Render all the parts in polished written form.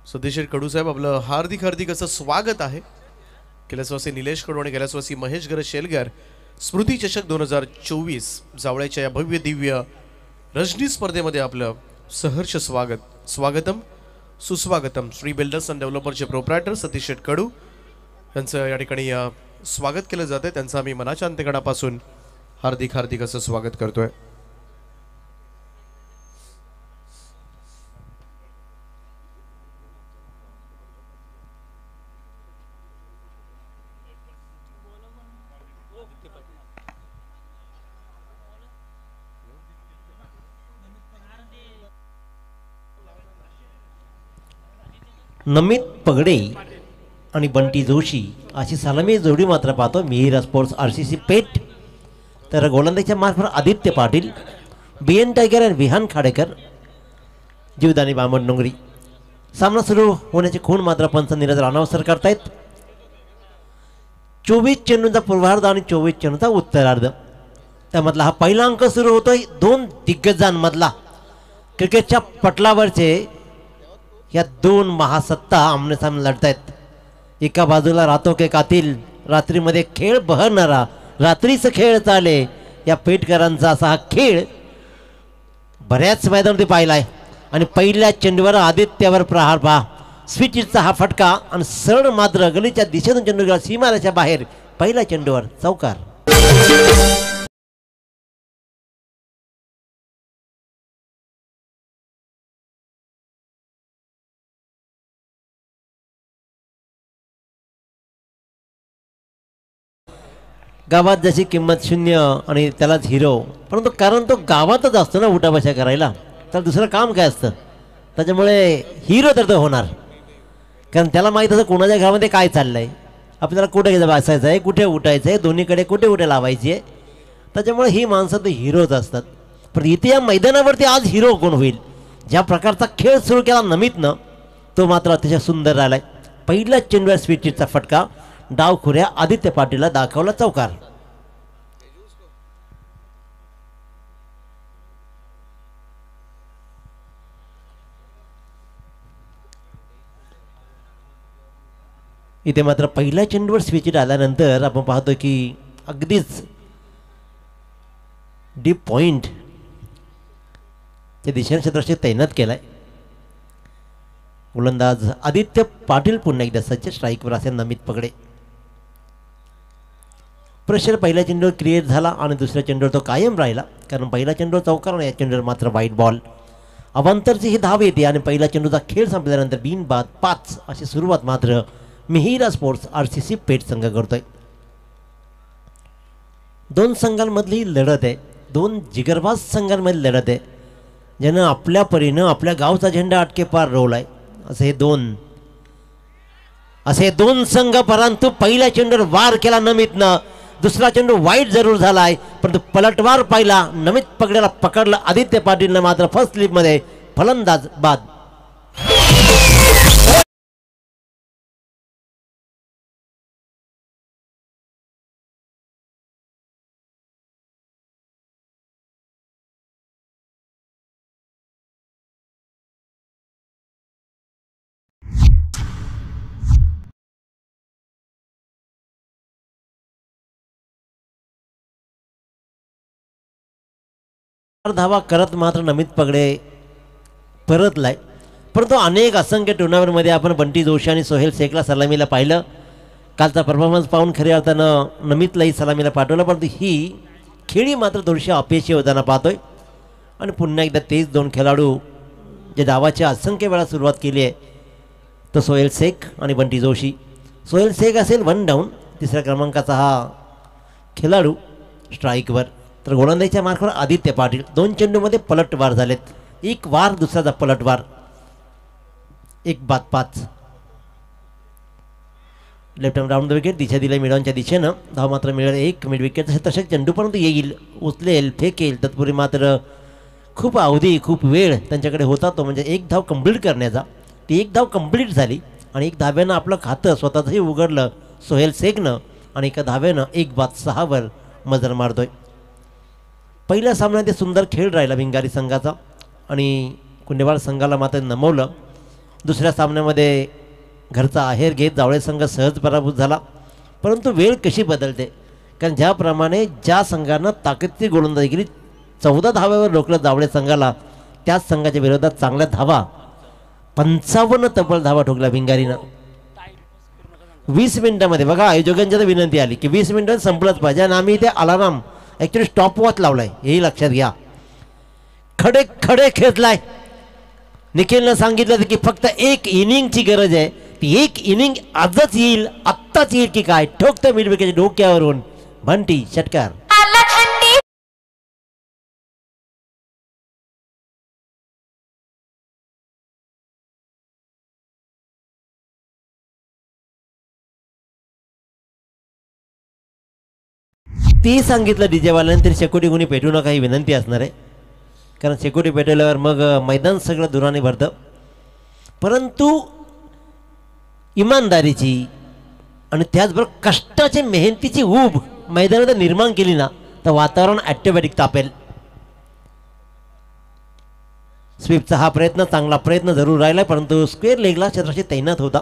सतीश कडू साहेब आपलं हार्दिक हार्दिक असं स्वागत आहे। कैलासवासी निलेश कडू आणि कैलासवासी महेश गरज शेलगर स्मृती चषक 2024 जावळ्याच्या या भव्य दिव्य रजनी स्पर्धेमध्ये आपलं सहर्ष स्वागतम सुस्वागतम। श्री बिल्डर्स अँड डेव्हलपरचे प्रोप्रायटर सतीश कडू यांचं या ठिकाणी स्वागत केलं जाते। त्यांचं आम्ही मनाच्या अंतकणापासून हार्दिक हार्दिक असं स्वागत करतोय। नमित पगडे आणि बंटी जोशी अशी सलामी जोडी मात्र पाहतो मिहिर स्पोर्ट्स आरसीसी पेठ। तर गोलंदाजीच्या मार्फत आदित्य पाटील, बीएन टायगर आणि विहान खाडेकर, जीवदानी बामण डोंगरी। सामना सुरू होण्याची खूण मात्र पंच नीरज राणावसर करतायत। 24 चेंडूंचा पूर्वार्ध आणि 24 चेंडूंचा उत्तरार्ध, त्यामधला हा पहिला अंक सुरू होतोय। दोन दिग्गजांमधला क्रिकेटच्या पटलावरचे या दोन महासत्ता आमने सामने लढतायत। एका बाजूला रातो के कातिल, रात्रीमध्ये खेळ बहरणारा, रात्रीचा खेळ चाले या पेठकरांचा असा हा खेळ बऱ्याच मैदानामध्ये पाहिलाय। आणि पहिल्या चेंडूवर आदित्यावर प्रहार पहा, स्विचचा हा फटका आणि सरळ मात्र गलीच्या दिशेतून चेंडू गेला सीमारेषेच्या बाहेर। पहिल्या चेंडूवर चौकार। गावात जशी किंमत शून्य आणि त्यालाच हिरो, परंतु कारण तो गावातच असतो ना उठाबशा करायला, तर दुसरं काम काय असतं, त्याच्यामुळे हिरो तर तो होणार। कारण त्याला माहीत असं कोणाच्या घरामध्ये काय चाललंय, आपल्याला कुठे बसायचं आहे, कुठे उठायचं आहे, दोन्हीकडे कुठे कुठे लावायची आहे, त्याच्यामुळे ही माणसं तर हिरोच असतात। पण इथे या मैदानावरती आज हिरो कोण होईल? ज्या प्रकारचा खेळ सुरू केला नमितनं तो मात्र अतिशय सुंदर राहिलाय। पहिल्या चेंडूवर स्वीटचा फटका, डावखुऱ्या आदित्य पाटीलला दाखवला चौकार। इथे मात्र पहिल्या चेंडूवर स्विच आल्यानंतर आपण पाहतो की अगदीच डीप पॉइंट च्या दिशेने क्षेत्ररक्षक तैनात केलाय। गोलंदाज आदित्य पाटील पुन्हा एकदा सज्ज, स्ट्राईकवर असे नमित पगडे। प्रेशर पहिल्या चेंडूवर क्रिएट झाला आणि दुसऱ्या चेंडूवर तो कायम राहिला, कारण पहिला चेंडूवर चौकार आणि या चेंडूवर मात्र वाईट बॉल। अवांतरची ही धाव येते आणि पहिल्या चेंडूचा खेळ संपल्यानंतर बिनबाद 5 अशी सुरुवात मात्र मिहिर स्पोर्ट्स आरसीसी पेठ संघ करतोय। दोन संघांमधली लढत आहे, दोन जिगरबाज संघांमधली लढत आहे, ज्यानं आपल्या परीनं आपल्या गावचा झेंडा अटके पार रोवलाय। असे दोन संघ, परंतु पहिल्या चेंडूवर वार केला नमितनं, दुसरा चेंडू वाईट जरूर झालाय, परंतु पलटवार पाहिला नमित पगड्याला पकडलं आदित्य पाटीलनं मात्र फर्स्ट स्लिप मध्ये, फलंदाज बाद। धावा करत मात्र नमित पगडे परतलाय, परंतु अनेक असंख्य टुर्नामेंटमध्ये आपण बंटी जोशी आणि सोहेल शेखला सलामीला पाहिलं। कालचा परफॉर्मन्स पाहून खऱ्या अर्थानं नमितलाही सलामीला पाठवलं, परंतु ही खेळी मात्र थोडीशी अपयशी होताना पाहतोय। आणि पुन्हा एकदा तेच दोन खेळाडू जे डावाच्या असंख्य वेळा सुरुवात केली आहे, तो सोहेल शेख आणि बंटी जोशी। सोहेल शेख असेल 1 डाऊन, तिसऱ्या क्रमांकाचा हा खेळाडू स्ट्राईकवर। तर गोलंदाजीच्या मार्फत आदित्य पाटील, 2 चेंडूमध्ये पलटवार झालेत, एक वार दुसऱ्याचा पलटवार, 1 बाद 5। Left hand round the wicket, दिशा दिली मिडॉनच्या दिशेनं, धाव मात्र मिळेल 1 मिड विकेट तसे चेंडू परंतु येईल, उचलेल, फेकेल, तत्पूर्वी मात्र खूप अवधी खूप वेळ त्यांच्याकडे होता तो म्हणजे 1 धाव कंप्लीट करण्याचा। ती 1 धाव कंप्लीट झाली आणि 1 धाव्यानं आपलं खातं स्वतःचंही उघडलं सोहेल शेखनं, आणि एका धाव्यानं 1 बाद 6 वर मजर मारतोय। पहिल्या सामन्यात सुंदर खेळ राहिला भिंगारी संघाचा आणि कुंडेवाड संघाला मात्र नमवलं। दुसऱ्या सामन्यामध्ये घरचा आहेर घेत जावळे संघ सहज पराभूत झाला. परंतु वेळ कशी बदलते, कारण ज्याप्रमाणे ज्या संघानं ताकदीची गोलंदाजी केली 14 धाव्यावर रोखलं जावळे संघाला, त्याच संघाच्या विरोधात चांगल्या धावा 55 तब्बल धावा ठोकल्या भिंगारीनं 20 मिनिटांमध्ये. बघा आयोजकांची तर विनंती आली की 20 मिनिटात संपलंच पाहिजे आणि आम्ही इथे अलाराम ॲक्च्युली स्टॉपवॉच लावलाय, हेही लक्षात घ्या. खडे खडे खेचलाय. निखिलनं सांगितलं की फक्त एक इनिंगची गरज आहे, ती एक इनिंग आजच येईल, आत्ताच येईल की काय. ठोकतं मिडविकेटच्या डोक्यावरून बंटी षटकार. 30 सांगितलं डीजेवाल्याने तरी शेकोटी गुणी पेटू नका ही विनंती असणार आहे, कारण शेकोटी पेटवल्यावर मग मैदान सगळं दुराने भरतं. परंतु इमानदारीची आणि त्याचबरोबर कष्टाची मेहनतीची ऊब मैदानात निर्माण केली ना तर वातावरण ॲटोमॅटिक तापेल. स्वीपचा हा प्रयत्न चांगला प्रयत्न जरूर राहिला, परंतु स्क्वेअर लेगला क्षेत्राशी तैनात होता.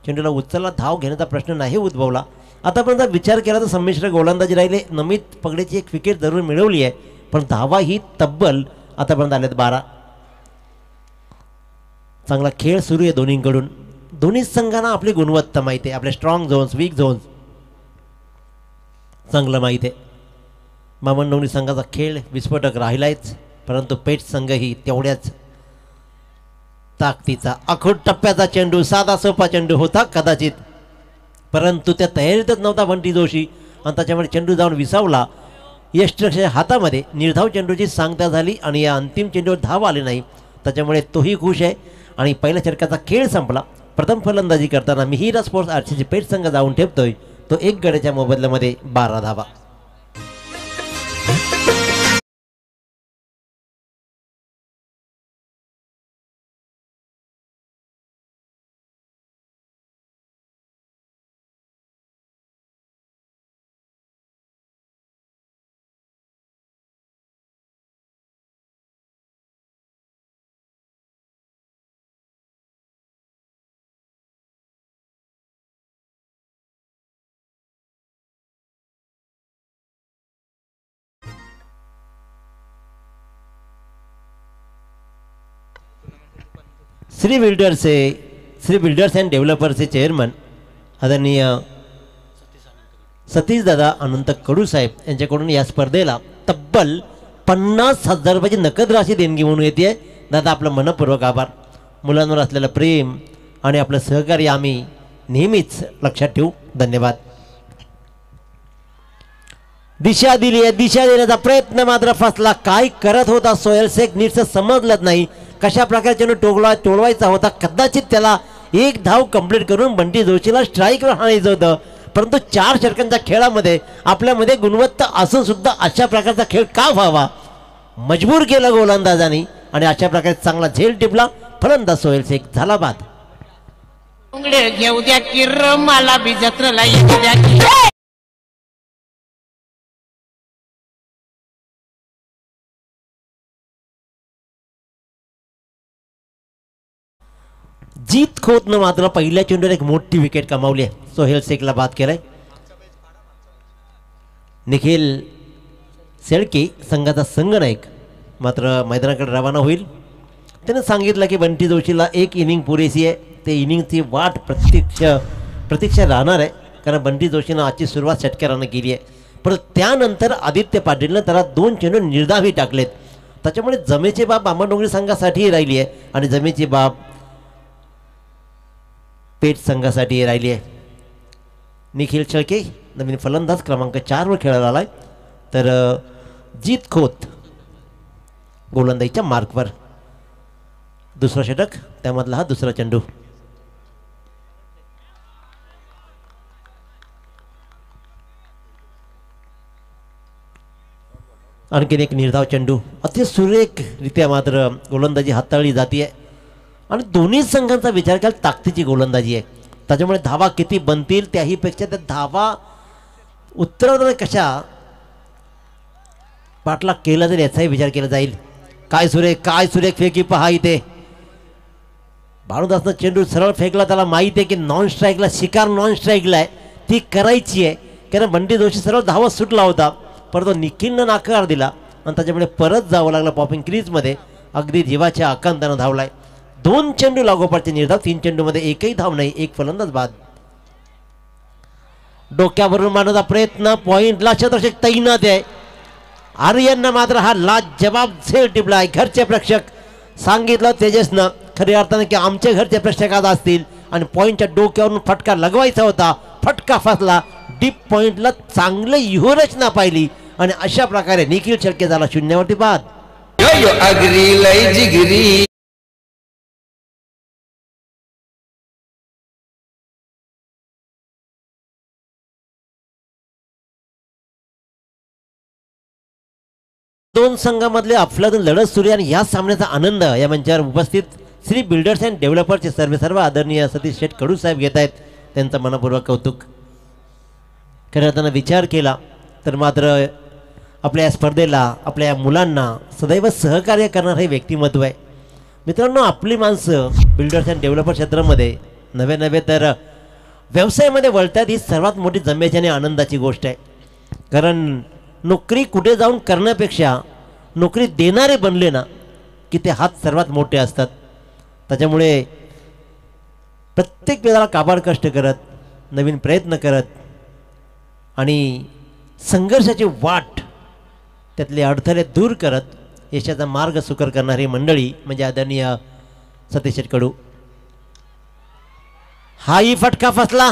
चेंडूला उचलला, धाव घेण्याचा प्रश्न नाही उद्भवला. आतापर्यंत विचार केला तर संमिश्र गोलंदाजी राहिले. नमित पगडेची एक विकेट जरूर मिळवली आहे, पण धावा ही तब्बल आतापर्यंत आल्यात 12. चांगला खेळ सुरू आहे दोन्हीकडून. दोन्ही संघांना आपली गुणवत्ता माहिती आहे, आपले स्ट्रॉंग झोन्स, वीक झोन्स चांगलं माहीत आहे. मामंडोंगरी संघाचा खेळ विस्फोटक राहिलायच, परंतु पेठ संघही तेवढ्याच ताकदीचा. आखूड टप्प्याचा चेंडू, साधा सोपा चेंडू होता कदाचित, परंतु त्या तयारीतच नव्हता बंटी जोशी आणि त्याच्यामुळे चेंडू जाऊन विसावला. यष्टरक्षाच्या हातामध्ये निर्धाव चेंडूची सांगता झाली आणि या अंतिम चेंडूवर धाव आली नाही, त्याच्यामुळे तोही खुश आहे आणि पहिल्या षटकाचा खेळ संपला. प्रथम फलंदाजी करताना मिहिरा स्पोर्ट्स आरसीची पेठ संघ जाऊन ठेवतोय तो 1 गड्याच्या मोबदल्यामध्ये 12 धावा. श्री बिल्डर्स अँड डेव्हलपर्सचे चेअरमन आदरणीय सतीशदादा अनंत कडूसाहेब यांच्याकडून या स्पर्धेला तब्बल 50,000 रुपयाची नकद राशी देणगी म्हणून येते. दादा आपलं मनपूर्वक आभार. मुलांवर असलेलं प्रेम आणि आपलं सहकार्य आम्ही नेहमीच लक्षात ठेवू. धन्यवाद. दिशा दिली आहे, दिशा देण्याचा प्रयत्न मात्र फसला. काय करत होता सोहेल शेख नीटचं समजलंच नाही. कशा प्रकारचे टोळवायचा होता. कदाचित त्याला 1 धाव कंप्लीट करून बंटी जोशीला स्ट्राईकवर आणायचं होतं, परंतु 4 षटकांच्या खेळामध्ये आपल्यामध्ये गुणवत्ता असून सुद्धा अशा प्रकारचा खेळ का व्हावा मजबूर केला गोलंदाजांनी आणि अशा प्रकारे चांगला झेल टिपला. फलंदाज सोहेल शेख झाला बाद. घेऊ द्या किर मला बी जत्रेला येऊ द्या की. जीत खोतनं मात्र पहिल्या चेंडूवर एक मोठी विकेट कमावली आहे. सोहेल शेखला बाद केलाय. निखिल शेळके संघाचा संघनायक मात्र मैदानाकडे रवाना होईल. त्यानं सांगितलं की बंटी जोशीला 1 इनिंग पुरेशी आहे. ते इनिंगची वाट प्रतीक्षा राहणार आहे, कारण बंटी जोशीनं आजची सुरुवात षटकारानं केली आहे. पण त्यानंतर आदित्य पाटीलनं त्याला 2 चेंडू निर्धावी टाकलेत. त्याच्यामुळे जमेची बाब आंबाडोंगरी संघासाठीही राहिली आहे आणि जमेची बाब पेठ संघासाठी राहिली आहे. निखिल शेळके नवीन फलंदाज क्रमांक 4 वर खेळायला आलाय, तर जीत खोत गोलंदाजीच्या मार्कवर. दुसरा षटक, त्यामधला हा दुसरा चेंडू. आणखीन एक निर्धाव चेंडू. अति सुरेखरित्या मात्र गोलंदाजी हाताळली जाते आणि दोन्ही संघांचा विचार केला ताकदीची गोलंदाजी आहे. त्याच्यामुळे धावा किती बनतील त्याहीपेक्षा त्या धावा उतरवताना कशा पाठला केला तर याचाही विचार केला जाईल. काय सुरेख फेकी पहा इथे. भानुदासनं चेंडू सरळ फेकला, त्याला माहिती आहे की नॉन स्ट्राईकला शिकार नॉन स्ट्राईकला आहे, ती करायची आहे, कारण बंटी जोशी सरळ धावत सुटला होता, परंतु निखिलनं नाकार दिला आणि त्याच्यामुळे परत जावं लागलं पॉपिंग क्रीजमध्ये. अगदी जीवाच्या आकांतानं धावलाय. 2 चेंडू लागोपाठचे निर्धाव, 3 चेंडूमध्ये एकही धाव नाही, एक फलंदाज बाद. डोक्यावरून मारण्याचा प्रयत्न, पॉइंटला शतरक्षक तैनात आहे. आर्यननं मात्र हा लाजवाब झेल टिपलाय. घरचे प्रेक्षक सांगितलं तेजसनं खऱ्या अर्थानं की आमचे घरचे प्रेक्षक आज असतील आणि पॉइंटच्या डोक्यावरून फटका लगवायचा होता, फटका फसला. डीप पॉइंटला चांगलं व्यूहरचना पाहिली आणि अशा प्रकारे निखिल शेळके झाला 0वरती बाद. दोन संघामधले अफलातून लढत सुरू आणि या सामन्याचा आनंद या मंचावर उपस्थित श्री बिल्डर्स अँड डेव्हलपर्सचे सर्व आदरणीय सतीश शेठ कडू साहेब घेत आहेत. त्यांचं मनपूर्वक कौतुक. खरं त्यांना विचार केला तर मात्र आपल्या या स्पर्धेला, आपल्या या मुलांना सदैव सहकार्य करणारं हे व्यक्तिमत्व आहे. मित्रांनो, आपली माणसं बिल्डर्स अँड डेव्हलपर क्षेत्रामध्ये नवे तर व्यवसायामध्ये वळतात, ही सर्वात मोठी जमेची आणि आनंदाची गोष्ट आहे. कारण नोकरी कुठे जाऊन करण्यापेक्षा नोकरी देणारे बनले ना की ते हात सर्वात मोठे असतात. त्याच्यामुळे प्रत्येक वेळेला काबाड कष्ट करत, नवीन प्रयत्न करत आणि संघर्षाची वाट, त्यातले अडथळे दूर करत यशाचा मार्ग सुकर करणारी मंडळी म्हणजे आदरणीय सतीश शेठ कडू. हाही फटका फसला.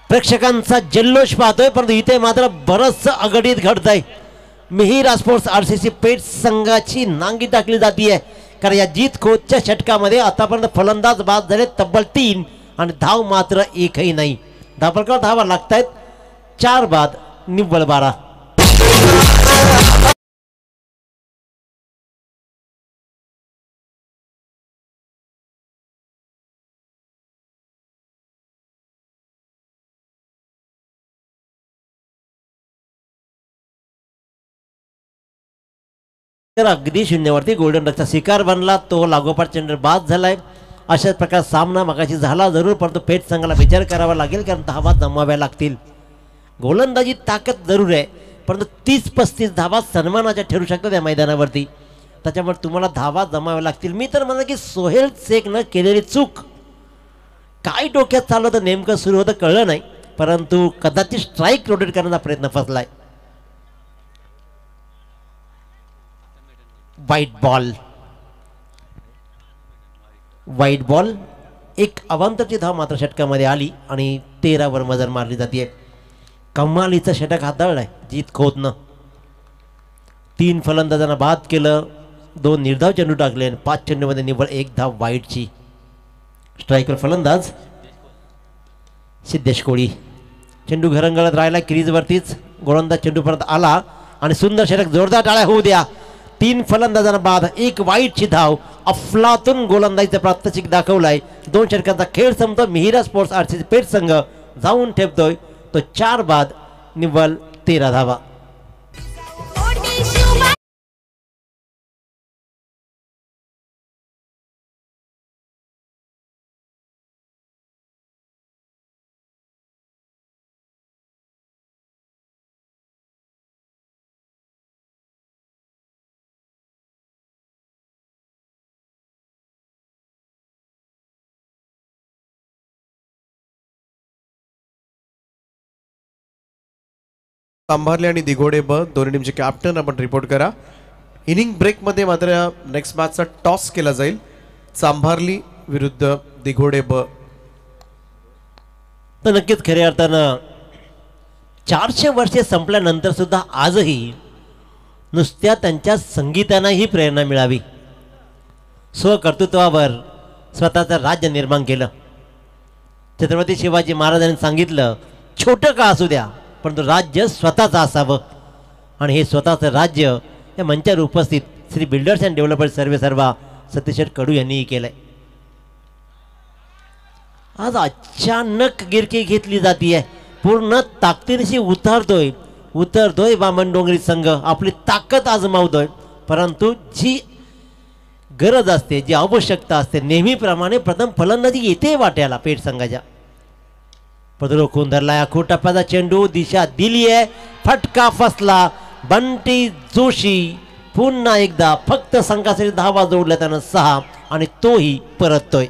प्रेक्षकांचा जल्लोष पाहतोय, परंतु इथे मात्र बरंच अघटित घडतंय. मिहिर स्पोर्ट्स RCC पेठ संघाची नांगी टाकली जाते, कारण या जीत खोच्या षटकामध्ये आतापर्यंत फलंदाज बाद झाले तब्बल 3 आणि धाव मात्र एकही नाही. धावफलकावर धावा लागतायत, 4 बाद, निव्वळ 12. तर अगदी 0वरती गोल्डन डकचा शिकार बनला, तो लागोपाठ चेंडू बाद झालाय. अशाच प्रकार सामना मगाशी झाला जरूर, परंतु पेठ संघाला विचार करावा लागेल, कारण धावा जमवाव्या लागतील. गोलंदाजी ताकद जरूर आहे, परंतु 30-35 धावा सन्मानाच्या ठरू शकतात या मैदानावरती. त्याच्यामुळे तुम्हाला धावा जमाव्या लागतील. मी तर म्हणतो की सोहेल शेखनं केलेली चूक, काय डोक्यात चाललं तर नेमकं सुरू होतं कळलं नाही, परंतु कदाचित स्ट्राईक रोटेट करण्याचा प्रयत्न फसलाय. वाईट बॉल. एक अवांतरची धाव मात्र षटकामध्ये आली आणि 13वर मजर मारली जाते. कमालीचं षटक हाताळलंय जीत खोतनं. 3 फलंदाजांना बाद केलं, 2 निर्धाव चेंडू टाकले आणि 5 चेंडूमध्ये निव्वळ 1 धाव वाईटची. स्ट्रायकर फलंदाज सिद्धेश कोळी. चेंडू घरंगळत राहिला क्रीजवरतीच. गोलंदाज चेंडू परत आला आणि सुंदर षटक, जोरदार टाळ्या होऊ द्या. 3 फलंदाजांना बाद, 1 वाईटची धाव. अफलातून गोलंदाजीचा प्रात्यक्षिक दाखवलाय. 2 षटकांचा खेळ संपतो. मिहिरा स्पोर्ट्स RCC पेठ संघ जाऊन ठेपतोय तो 4 बाद, निव्वळ 13 धावा. चांभारले आणि दिघोडे ब दोन्ही टीमचे कॅप्टन आपण रिपोर्ट करा. इनिंग ब्रेकमध्ये मात्र नेक्स्ट मॅचचा टॉस केला जाईल. चांभारली विरुद्ध दिघोडे ब. तर नक्कीच खऱ्या अर्थानं 400 वर्षे संपल्यानंतर सुद्धा आजही नुसत्या त्यांच्या संगीतानेही प्रेरणा मिळावी. स्वकर्तृत्वावर स्वतःचं राज्य निर्माण केलं. छत्रपती शिवाजी महाराजांनी सांगितलं, छोटं का असू द्या परंतु राज्य स्वतःचं असावं. आणि हे स्वतःचं राज्य या मंचावर उपस्थित श्री बिल्डर्स अँड डेव्हलपर्स सर्व सतीश शेठ कडू यांनीही केलंय. आज अचानक गिरकी घेतली जाते, पूर्ण ताकदीनिशी उतरतोय वामन डोंगरी संघ, आपली ताकद आजमावतोय. परंतु जी गरज असते, जी आवश्यकता असते, नेहमीप्रमाणे प्रथम फलंदाजी येते वाट्याला पेठ संघाच्या. पदरोखून धरला आखो टप्प्याचा चेंडू, दिशा दिली आहे, फटका फसला. बंटी जोशी पुन्हा एकदा फक्त संघासाठी धावा जोडल्या त्यानं 6 आणि तोही परततोय.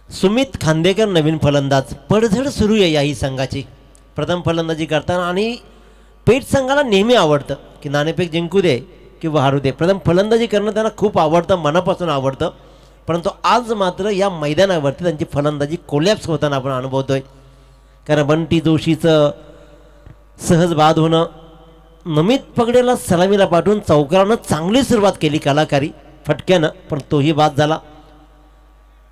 सुमित खांदेकर नवीन फलंदाज. पडझड सुरू आहे याही संघाची प्रथम फलंदाजी करताना. आणि पेठ संघाला नेहमी आवडतं की नाणेफेक जिंकू दे किंवा हारू दे, प्रथम फलंदाजी करणं त्यांना खूप आवडतं, मनापासून आवडतं. परंतु आज मात्र या मैदानावरती त्यांची फलंदाजी कोलॅप्स होताना आपण अनुभवतोय. कारण बंटी जोशीचं सहज बाद होणं, नमित पगडेला सलामीला पाठवून चौकारानं चांगली सुरुवात केली कलाकारी फटक्यानं, पण तोही बाद झाला.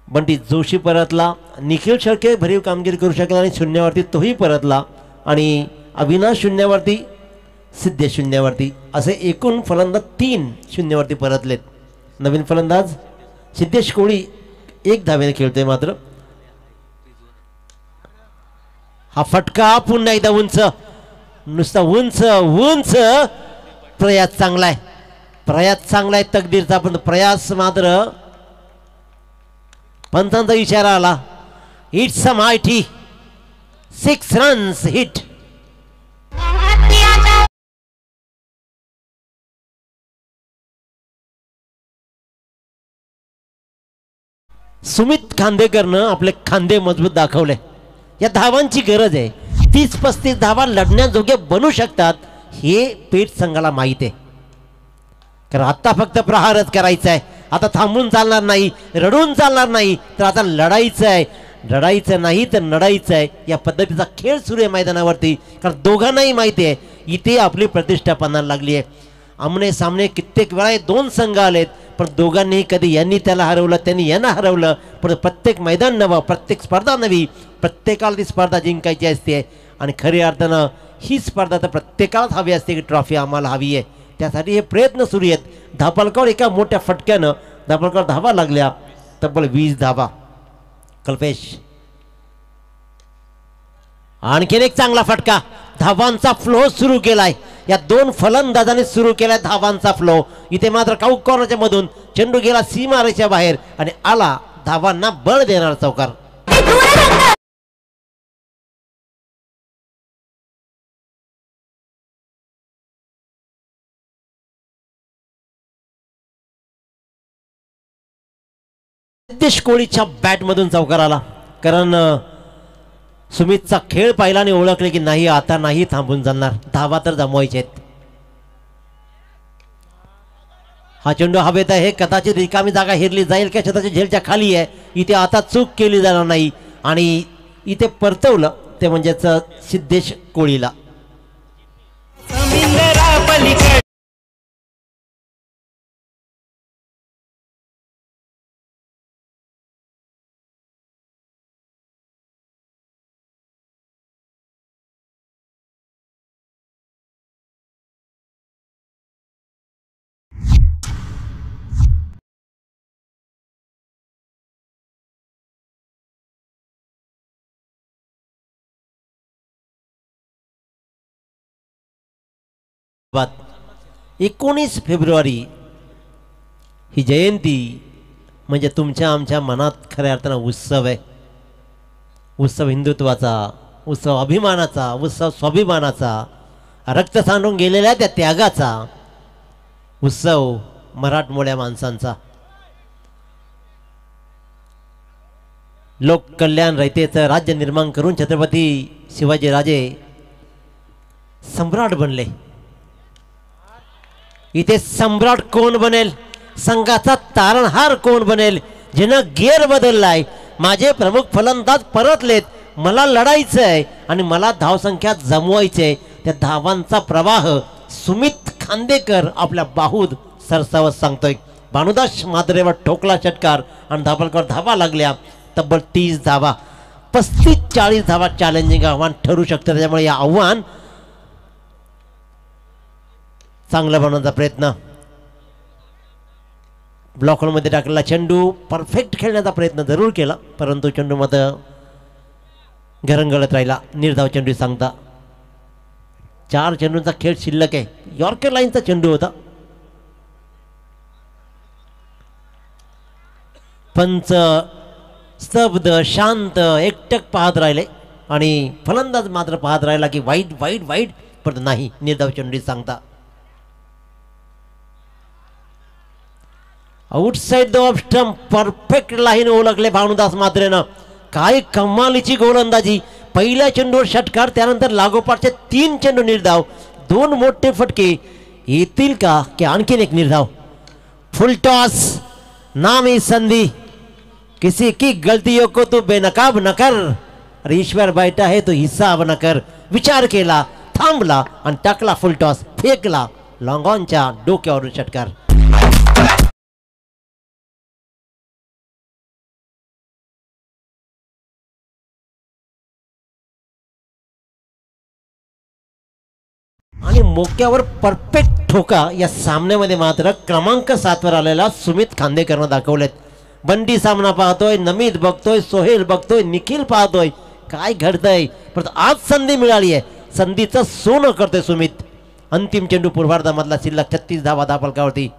बंटी जोशी परतला, निखिल शेळके भरीव कामगिरी करू शकला आणि शून्यावरती तोही परतला. आणि अविनाश शून्यावरती, सिद्धेश शून्यावरती, असे एकूण फलंदाज 3 शून्यावरती परतलेत. नवीन फलंदाज सिद्धेश कोळी 1 धावेने खेळतोय. मात्र हा फटका पुन्हा एकदा उंच, नुसता उंच उंच. प्रयास चांगला आहे, प्रयास चांगला आहे तकदीरचा, पण प्रयास मात्र पंचांचा इशारा आला. It's a mighty 6 runs hit. Sumit खांदेकरनं आपले खांदे मजबूत दाखवले. या धावांची गरज आहे. 30-35 धावा लढण्याजोगे बनू शकतात हे पेठ संघाला माहीत आहे. कारण आता फक्त प्रहारच करायचा आहे, आता थांबून चालणार नाही, रडून चालणार नाही, तर आता लढायचं आहे. लढायचं नाही तर लढायचं आहे. या पद्धतीचा खेळ सुरू आहे मैदानावरती. कारण दोघांनाही माहिती आहे इथे आपली प्रतिष्ठा पणाला लागली आहे. आमने सामने कित्येक वेळा 2 संघ आलेत, पण दोघांनी कधी यांनी त्याला हरवलं, त्यांनी यांना हरवलं. पण प्रत्येक मैदान नवं, प्रत्येक स्पर्धा नवी, प्रत्येकाला ती स्पर्धा जिंकायची असते. आणि खऱ्या अर्थानं ही स्पर्धा तर प्रत्येकालाच हवी असते की ट्रॉफी आम्हाला हवी आहे. त्यासाठी हे प्रयत्न सुरू आहेत. धापलकर एका मोठ्या फटक्यानं धापलकर धावा लागल्या, तब्बल 20 धावा. कल्पेश आणखीन एक चांगला फटका. धावांचा फ्लो सुरू केलाय, या 2 फलंदाजांनी सुरू केलाय धावांचा फ्लो. इथे मात्र काऊक कॉर्नरच्या मधून चेंडू गेला सीमारेषेच्या बाहेर आणि आला धावांना बळ देणार चौकार. सिद्धेश कोळीच्या बॅटमधून चौकार आला. कारण सुमितचा खेळ पाहिला आणि ओळखले की नाही, आता नाही थांबून जाणार, धावा तर जमवायचे आहेत. हा चेंडू हवेत आहे, कदाचित रिकामी जागा हेरली जाईल का छताच्या झेलच्या खाली आहे. इथे आता चूक केली जाणार नाही आणि इथे परतवलं ते म्हणजेच सिद्धेश कोळीला. बात 19 फेब्रुवारी ही जयंती म्हणजे तुमच्या आमच्या मनात खऱ्या अर्थानं उत्सव आहे. उत्सव हिंदुत्वाचा, उत्सव अभिमानाचा, उत्सव स्वाभिमानाचा, रक्त सांडून गेलेल्या त्या त्यागाचा, उत्सव मराठमोळ्या माणसांचा. लोक कल्याण रयतेचं राज्य निर्माण करून छत्रपती शिवाजीराजे सम्राट बनले. इथे सम्राट कोण बनेल, संघाचा तारणहार कोण बनेल, जिनं गिअर बदललाय. माझे प्रमुख फलंदाज परतलेत, मला लढायचं आहे आणि मला धावसंख्या जमवायचे. त्या धावांचा प्रवाह सुमित खांदेकर आपल्या बाहूत सरसावत सांगतोय. भानुदास मात्रेवर ठोकला षटकार आणि धापलकर धावा लागल्या तब्बल 30 धावा. 35-40 धावा चॅलेंजिंग आव्हान ठरू शकतं. त्याच्यामुळे या आव्हान चांगलं बनवण्याचा प्रयत्न. ब्लॉकमध्ये टाकलेला चेंडू परफेक्ट खेळण्याचा प्रयत्न जरूर केला परंतु चेंडू मध्ये घरंगळत राहिला. निर्धाव चेंडू सांगता 4 चेंडूंचा खेळ शिल्लक आहे. यॉर्कर लाईनचा चेंडू होता. पंच स्तब्ध शांत एकटक पाहत राहिले आणि फलंदाज मात्र पाहत राहिला की वाईट वाईट वाईट पण नाही. निर्धाव चेंडू सांगता outside the off stump perfect line ओळखले भानुदास मात्रेनं. काय कमालीची गोलंदाजी. पहिल्या चेंडूवर षटकार त्यानंतर लागोपाठचे 3 चेंडू निर्धाव. 2 मोठे फटके येतील का की आणखीन एक निर्धाव. फुल टॉस नामी संधी. किसी की गलतियों को तो बेनकाब न कर. अरे ईश्वर बैठा है तो हिसाब न कर. विचार केला थांबला आणि टाकला फुल टॉस फेकला लॉंग ऑनच्या डोक्यावरून षटकार. आणि मोक्यावर परफेक्ट ठोका या सामन्यामध्ये मात्र क्रमांक 7 वर आलेला सुमित खांदेकरनं दाखवलेत. बंटी सामना पाहतोय, नमित बघतोय, सोहेल बघतोय, निखिल पाहतोय. काय घडतंय परंतु आज संधी मिळाली आहे. संधीचं सोनं करतोय सुमित. अंतिम चेंडू पूर्वार्धामधला शिल्लक 36 धावा धापलकावरती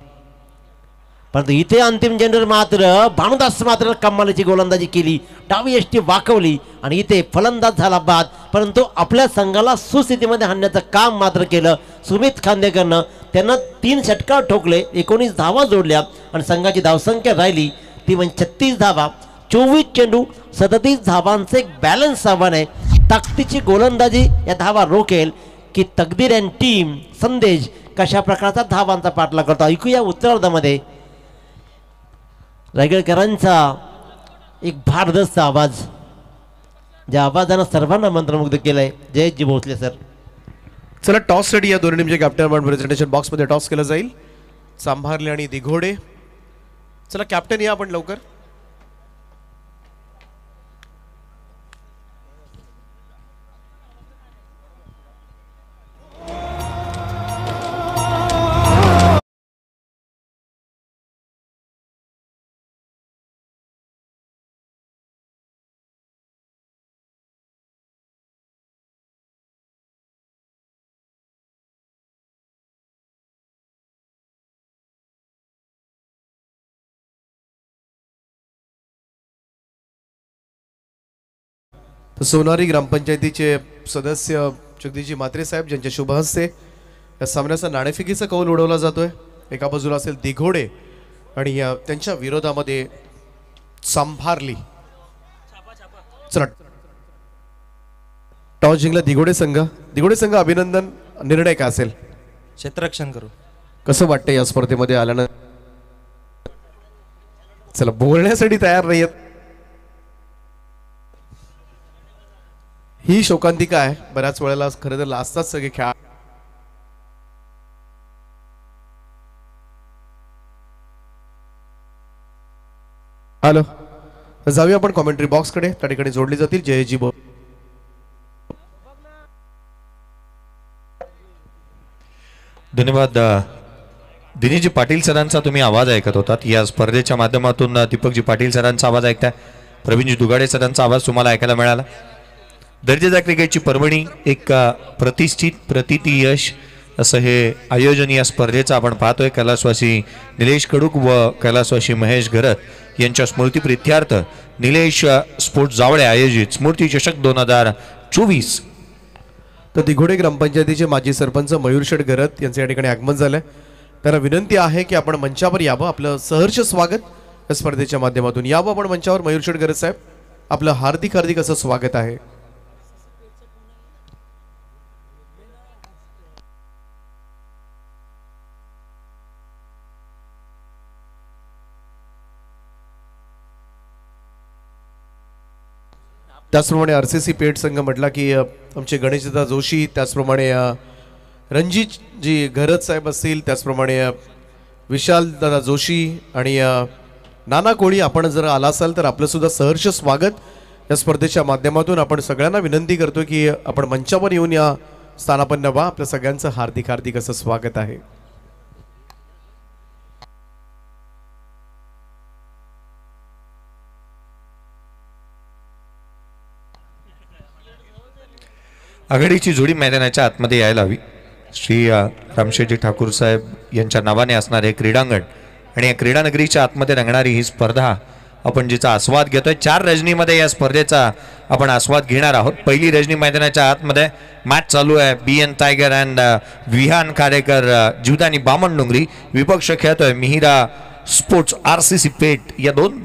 परंतु इथे अंतिम चेंडूवर मात्र भानुदास मात्र कमालीची गोलंदाजी केली. डावी यष्टी वाकवली आणि इथे फलंदाज झाला बाद परंतु आपल्या संघाला सुस्थितीमध्ये आणण्याचं काम मात्र केलं सुमित खांदेकरनं. त्यांना 3 षटकार ठोकले 19 धावा जोडल्या आणि संघाची धावसंख्या राहिली ती म्हणजे 36 धावा. 24 चेंडू 37 धावांचं एक बॅलन्स आव्हान आहे. ताकदीची गोलंदाजी या धावा रोखेल की तकदीर अँड टीम संदेश कशा प्रकारचा धावांचा पाठला करतो. ऐकूया उत्तरार्धामध्ये रायगडकरांचा एक भारदस्त आवाज ज्या आवाजानं सर्वांना मंत्रमुग्ध केलंय. जयजी भोसले सर. चला टॉस साठी या दोन्ही टीमचे कॅप्टन आपण प्रेझेंटेशन बॉक्समध्ये टॉस केलं जाईल. सांभारले आणि दिघोडे. चला कॅप्टन या आपण लवकर. तर सोनारी ग्रामपंचायतीचे सदस्य जगदीशजी म्हात्रे साहेब ज्यांच्या शुभ हस्ते या सामन्याचा नाणेफेकीचा कौल उडवला जातोय. एका बाजूला असेल दिघोडे आणि त्यांच्या विरोधामध्ये सांभारली. चला टॉस जिंकला दिघोडे संघ. दिघोडे संघ अभिनंदन. निर्णय काय असेल? क्षेत्ररक्षण करू. कसं वाटतं या स्पर्धेमध्ये आल्यानंतर? चला बोलण्यासाठी तयार नाहीयेत. ही शोकांतिका आहे. बऱ्याच वेळेला खरं तर लाजतात सगळे खेळ. हॅलो जाऊया आपण कॉमेंट्री बॉक्स कडे. त्या ठिकाणी जोडली जातील जयजी बो. धन्यवाद. दिनेशजी पाटील सरांचा तुम्ही आवाज ऐकत होतात. या स्पर्धेच्या माध्यमातून दीपकजी पाटील सरांचा आवाज ऐकताय. प्रवीणजी दुगाडे सरांचा आवाज तुम्हाला ऐकायला मिळाला. दर्जेदार क्रिकेटची पर्वणी एक प्रतिष्ठित प्रतिती यश असं हे आयोजन या स्पर्धेचं आपण पाहतोय. कैलासवासी निलेश कडूक व कैलासवासी महेश घरत यांच्या स्मृतिप्रित्यर्थ निलेश स्पोर्ट्स जावळे आयोजित स्मृती चषक 2024. तर दिघोडे ग्रामपंचायतीचे माजी सरपंच मयूर शेठ घरत यांचे या ठिकाणी आगमन झालंय. त्यांना विनंती आहे की आपण मंचावर यावं. आपलं सहर्ष स्वागत या स्पर्धेच्या माध्यमातून. यावं आपण मंचावर. मयूर शेठ घरत साहेब आपलं हार्दिक हार्दिक असं स्वागत आहे. त्याचप्रमाणे RCC पेठ संघ म्हटला की आमचे गणेशदादा जोशी, त्याचप्रमाणे रणजित जी घरत साहेब असतील, त्याचप्रमाणे विशाल दादा जोशी आणि नाना कोळी, आपण जर आला असाल तर आपलं सुद्धा सहर्ष स्वागत या स्पर्धेच्या माध्यमातून. आपण सगळ्यांना विनंती करतो की आपण मंचावर येऊन या स्थानापन्न व्हा. आपल्या सगळ्यांचं हार्दिक हार्दिक असं स्वागत आहे. आघाडीची जोडी मैदानाच्या आतमध्ये यायला हवी. श्री रामशेजी ठाकूर साहेब यांच्या नावाने असणारे क्रीडांगण आणि या क्रीडानगरीच्या आतमध्ये रंगणारी ही स्पर्धा आपण जिचा आस्वाद घेतोय. 4 रजनीमध्ये या स्पर्धेचा आपण आस्वाद घेणार आहोत. पहिली रजनी मैदानाच्या आतमध्ये मॅच चालू आहे. BN tiger and Vihan Khadekar Jivdani Bamandongri विपक्ष खेळतोय मिहिरा स्पोर्ट्स RCC पेठ. या 2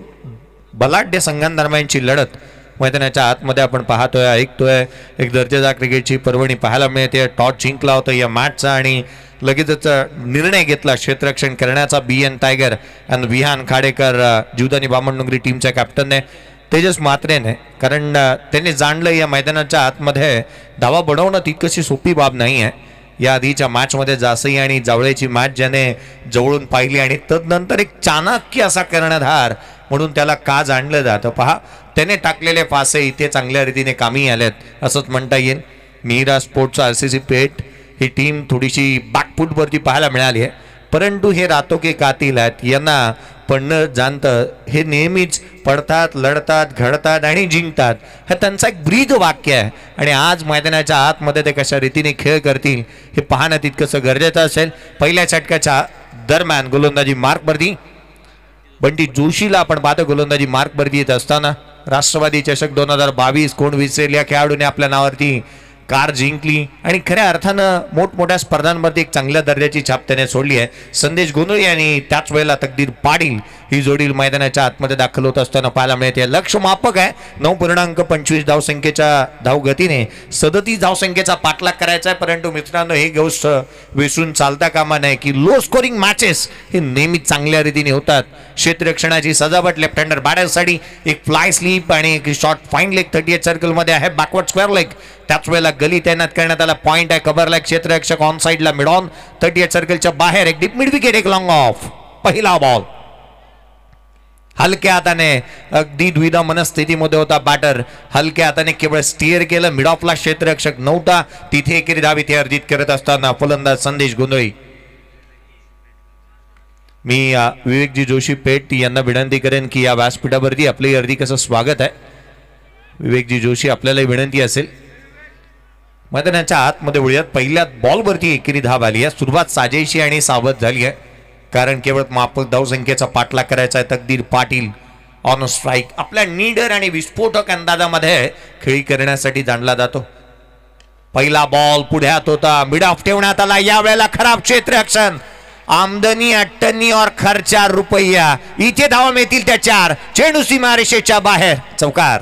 बलाढ्य संघांदरम्यानची लढत मैदानाच्या आतमध्ये आपण पाहतोय, ऐकतोय. एक दर्जेदार क्रिकेटची पर्वणी पाहायला मिळते. टॉस जिंकला होता या मॅचचा आणि लगेचच निर्णय घेतला क्षेत्ररक्षण करण्याचा BN टायगर आणि विहान खाडेकर जीवदानी बामणडोंगरी टीमच्या कॅप्टनने तेजस म्हात्रेने. कारण त्यांनी जाणलं या मैदानाच्या आतमध्ये धावा बनवणं तितकशी सोपी बाब नाही आहे. या आधीच्या मॅचमध्ये जासई आणि जावळेची मॅच ज्याने जवळून पाहिली आणि तदनंतर एक चाणक्य असा कर्णधार म्हणून त्याला का जाणलं जातं. पहा, त्याने टाकलेले फासे इथे चांगल्या रीतीने कामी आलेत असंच म्हणता येईल. मिहिरा स्पोर्ट्स RCC पेठ ही टीम थोडीशी बॅकफूटवरती पाहायला मिळाली आहे, परंतु हे रातो के कातील आहेत. यांना पडणं जाणतं. हे नेहमीच पडतात, लढतात, घडतात आणि जिंकतात. हे त्यांचं एक ब्रीद वाक्य आहे आणि आज मैदानाच्या आतमध्ये ते कशा रीतीने खेळ करतील हे पाहणं तितकंसं गरजेचं असेल. पहिल्या षटकाच्या दरम्यान गोलंदाजी मार्कवरती बंटी जोशीला आपण पाहतो. गोलंदाजी मार्कवरती येत असताना राष्ट्रवादी चषक 2022 कोण विसरेल या खेळाडूने आपल्या नावावरती कार जिंकली आणि खऱ्या अर्थानं मोठमोठ्या स्पर्धांमध्ये एक चांगल्या दर्जाची छाप त्याने सोडली आहे. संदेश गोंधळे आणि त्याच वेळेला तकदीर पाटील ही जोडी मैदानाच्या आतमध्ये दाखल होत असताना पाहायला मिळते. लक्ष मापक आहे. 9.25 धावसंख्येच्या धावगतीने 37 धावसंख्येचा पाठलाग करायचा आहे. परंतु मित्रांनो, हे गोष्ट विसरून चालता कामा नये की लो स्कोरिंग मॅचेस हे नेहमीच चांगल्या रीतीने होतात. क्षेत्ररक्षणाची सजावट लेफ्ट हँडर बॅटरसाठी एक फ्लाय स्लीप आणि एक शॉर्ट फाईन लेग 38 सर्कलमध्ये आहे. बॅकवर्ड स्क्वेअर लेग त्याच वेळेला गली तैनात करण्यात आला. पॉइंट आहे कव्हरला. क्षेत्ररक्षक ऑन साइडला मिड ऑन 38 सर्कलच्या बाहेर एक डीप मिड विकेट, एक लॉंग ऑफ. पहिला बॉल हलक्या हाताने, अगदी द्विधा मनस्थितीमध्ये होता बॅटर. हलक्या हाताने केवळ स्टिअर केलं. मिड ऑफला क्षेत्ररक्षक नव्हता तिथे एकेरी धाव इथे अर्जित करत असताना फलंदाज संदेश गोंधळे. मी विवेकजी जोशी पेठ यांना विनंती करेन की या व्यासपीठावरती आपले हार्दिक असं स्वागत आहे. विवेकजी जोशी, आपल्याला विनंती असेल मैदानाच्या आतमध्ये वळूयात. पहिल्या बॉलवरती एकेरी धाव आली आहे. सुरुवात साजेशी आणि सावध झाली आहे, कारण केवळ माफक धावसंख्येचा पाठलाग करायचा आहे. तकदीर पाटील ऑन स्ट्राईक आपल्या नीडर आणि विस्फोटक अंदाजामध्ये खेळी करण्यासाठी जाणला जातो. पहिला बॉल पुढ्यात होता. मिड ऑफ ठेवण्यात आला. यावेळेला खराब क्षेत्ररक्षण. आमदनी 58 और खर्चा रुपया. इथे धावा मिळतील त्या 4. चेंडू सीमारेषेच्या बाहेर. चौकार.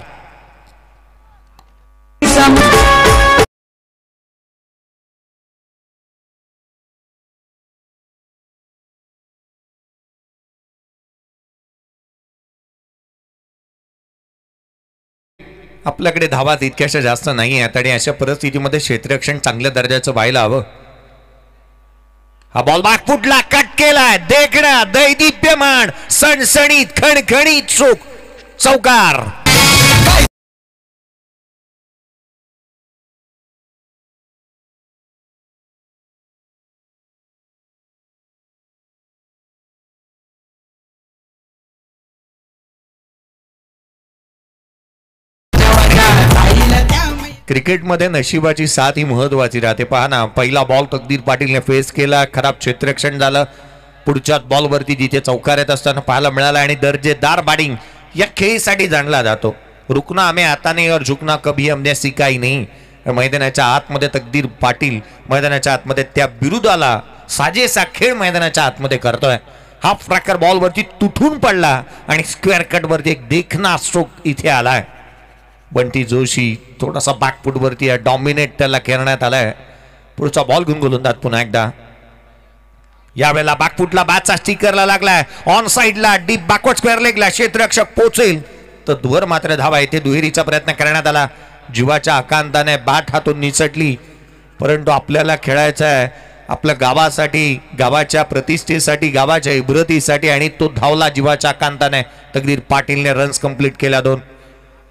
आपल्याकडे धावा तितक्याशा जास्त नाही आहेत आणि अशा परिस्थितीमध्ये क्षेत्ररक्षण चांगल्या दर्जाचं व्हायला हवं. हा बॉल बॅकफुटला कट केलाय. देखणा दैदिप्यमान सणसणीत खणखणीत चोक. चौकार. क्रिकेटमध्ये नशिबाची साथ ही महत्वाची राहते. पहा ना, पहिला बॉल तकदीर पाटीलने फेस केला. खराब क्षेत्ररक्षण झालं. पुढच्याच बॉलवरती जिथे चौकार येत असताना पाहायला मिळाला आणि दर्जेदार बॅटिंग या खेळीसाठी जाणला जातो. रुकना हमें आता नहीं और झुकना कभी हमने सीखा ही नहीं. मैदानाच्या आतमध्ये तकदीर पाटील मैदानाच्या आतमध्ये त्या विरुद्धाला साजेसा खेळ मैदानाच्या आतमध्ये करतोय. हाफ ट्रॅकर बॉलवरती तुटून पडला आणि स्क्वेअर कटवरती एक देखना स्ट्रोक इथे आलाय. बंटी जोशी थोडासा बॅकफुटवरती आहे. डॉमिनेट त्याला करण्यात आलाय. पुढचा बॉल घेऊन गोलंदाज पुन्हा एकदा. यावेळेला बॅकफुटला बॅटचा स्टिकरला लागलाय. ऑन साइडला डीप बॅकवर्ड स्क्वेअर लेगला क्षेत्ररक्षक पोहोचेल तर दूर मात्र धावा. इथे दुहेरीचा प्रयत्न करण्यात आला. जीवाच्या आकांताने बॅट हातून निसटली, परंतु आपल्याला खेळायचं आहे आपल्या गावासाठी, गावाच्या प्रतिष्ठेसाठी, गावाच्या इब्रतीसाठी, आणि तो धावला जीवाच्या कांताने. तकदीर पाटीलने रन्स कंप्लीट केल्या 2.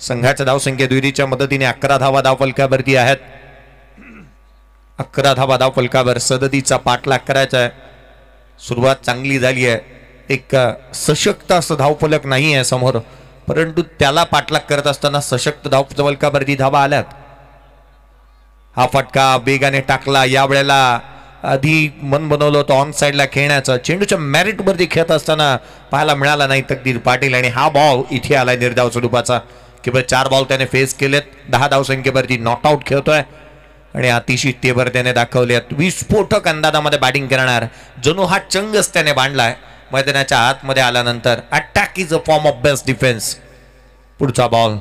संघाच्या धावसंख्या दुहेरीच्या मदतीने 11 धावा धावफलकावरती आहेत. 11 धावा धावफलकावर. सदतीचा पाठलाग करायचा आहे. सुरुवात चांगली झाली आहे. एक सशक्त असं धावफलक नाही आहे समोर, परंतु त्याला पाठलाग करत असताना सशक्त धावफलकावरती धावा आल्यात. हा फटका वेगाने टाकला. यावेळेला आधी मन बनवलं होतं ऑन साईडला खेळण्याचं, चेंडूच्या मेरिटवरती खेळत असताना पाहायला मिळाला नाही तकदीर पाटील. आणि हा बॉल इथे आलाय निर्धाव स्वरूपाचा. केवळ 4 बॉल त्याने फेस केलेत. 10 धावसंख्येवरती नॉट आउट खेळतोय आणि अतिशय तेवर त्याने दाखवलेत. विस्फोटक अंदाजामध्ये बॅटिंग करणार, जणू हा चंगच त्याने बांधलाय. मैदानाच्या आतमध्ये आल्यानंतर attack is a form of best defence. पुढचा बॉल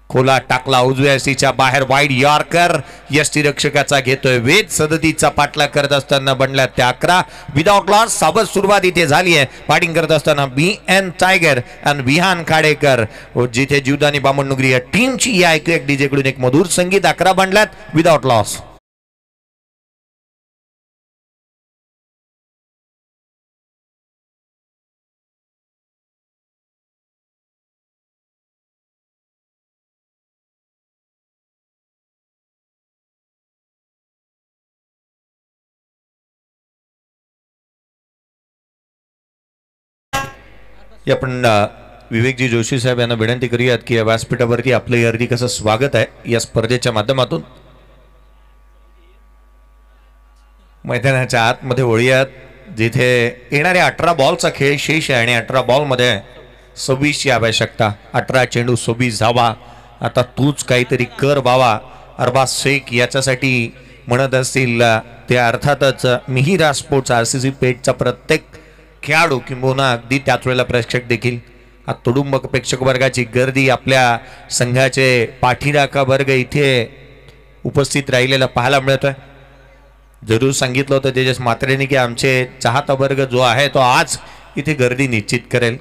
खोला टाकला उजव्या सीच्या बाहेर. वाईड यॉर्कर यष्टीरक्षकाचा घेतोय. वेद सदतीचा पाठलाग करत असताना बनल्या त्या 11 विदाउट लॉस. सावध सुरुवात इथे झाली आहे. बॅटिंग करत असताना BN टायगर आणि विहान खाडेकर, जिथे जीवदानी बामणनुगरी या टीमची या ऐकू एक डीजे कडून एक मधुर संगीत. 11 बनल्यात विदाउट लॉस. आपण विवेकजी जोशी साहेब यांना विनंती करूयात की या व्यासपीठावरती आपलं हार्दिक असं स्वागत आहे या स्पर्धेच्या माध्यमातून. मैदानाच्या आतमध्ये वळूयात, जिथे येणाऱ्या 18 बॉलचा खेळ शेष आहे आणि 18 बॉलमध्ये 26 ची आवश्यकता. 18 चेंडू 26 धावा. आता तूच काहीतरी कर बाबा. अरबाज शेख याच्यासाठी म्हणत असतील ते अर्थातच मिहिरा स्पोर्ट्स RCC पेठचा प्रत्येक खेळाडू किंबहुना अगदी त्याच वेळेला प्रेक्षक देखील. हा तुडुंब प्रेक्षक वर्गाची गर्दी, आपल्या संघाचे पाठीराखा वर्ग इथे उपस्थित राहिलेला पाहायला मिळतोय. जरूर सांगितलं होतं तेजस म्हात्रेने की आमचे चाहता वर्ग जो आहे तो आज इथे गर्दी निश्चित करेल,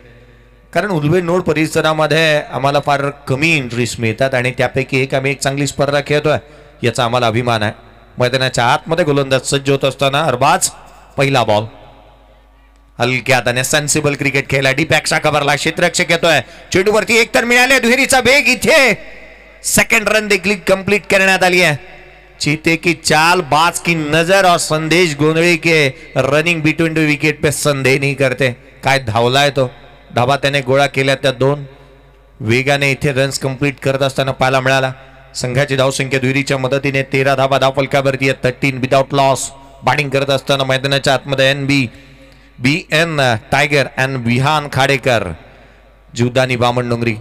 कारण उलवे नोड परिसरामध्ये आम्हाला फार कमी एंट्रीज मिळतात आणि त्यापैकी एक आम्ही एक चांगली स्पर्धा खेळतोय याचा आम्हाला अभिमान आहे. मैदानाच्या आतमध्ये गोलंदाज सज्ज होत असताना अरबाज. पहिला बॉल हलक्या हाताने सेन्सिबल क्रिकेट खेळला. डीपॅक्सचा कव्हरला क्षेत्ररक्षक येतोय. चेंडूवरती एक तर मिळाले. दुहेरीचा वेग. इथे सेकंड रन देखील कंप्लीट करण्यात आली आहे. चीते की चाल, बाज की नजर और संदेश गोंधळी के रनिंग बिटवीन द विकेट पे संदेह नहीं करते. काय धावलाय तो. धाबा त्याने गोळा केल्या त्या 2. वेगाने इथे रन्स कंप्लीट करत असताना पाहायला मिळाला. संघाची धावसंख्या दुहेरीच्या मदतीने 13 धाबा धावफलकावरती 13 विदाउट लॉस. बॅटिंग करत असताना मैदानाच्या आतमध्ये BN tiger and Vihan Khadekar, Jivdani Bamandongri